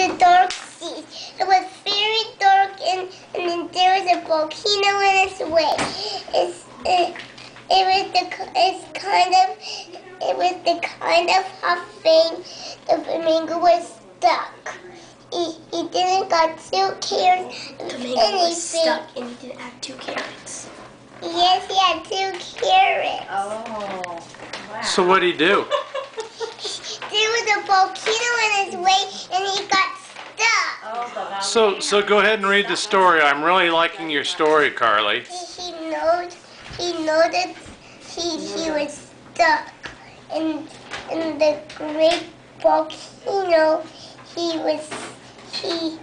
the dark sea. It was very dark, and then there was a volcano in its way. It was the kind of huffing the flamingo was stuck. He didn't got 2 carrots. The flamingo was stuck and he didn't have 2 carrots. Yes, he had 2 carrots. Oh, wow. So what did he do? There was a volcano in his way, and he got stuck. Oh, the volcano. So go ahead and read the story. I'm really liking your story, Carly. He know that he was stuck in the great volcano. The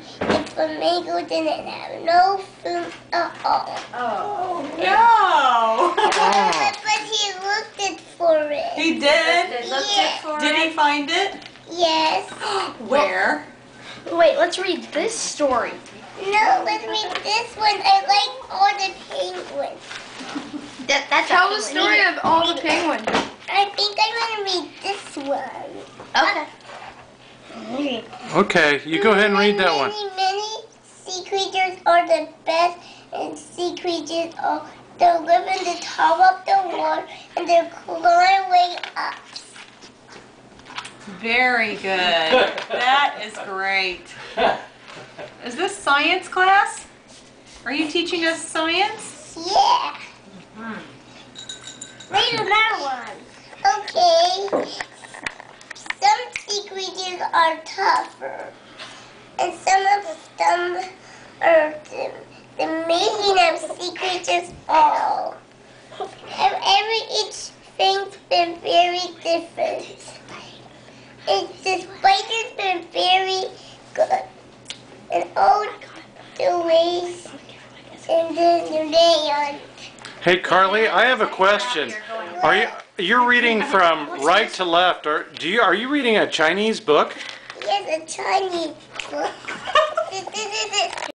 flamingo didn't have no food at all. Oh, no! But he looked it for it. He did? Yeah. Did he find it? Yes. Where? Wait, let's read this story. No, let's read this one. I like all the penguins. That's Tell the story of all the penguins. I think I want to read this one. Okay. Okay, you go ahead and read that one. Many sea creatures are the best, and sea creatures are they live in the top of the water and they climb way up. Very good. That is great. Is this science class? Are you teaching us science? Yeah. Read another one. Okay. Some sea creatures are tougher, and some of them are the making of sea creatures all. Each thing's been very different. The spider's been very good, and all the ways in the land. Hey, Carly, I have a question. You're reading from right to left. Are you reading a Chinese book? Yes, a Chinese book. This is it.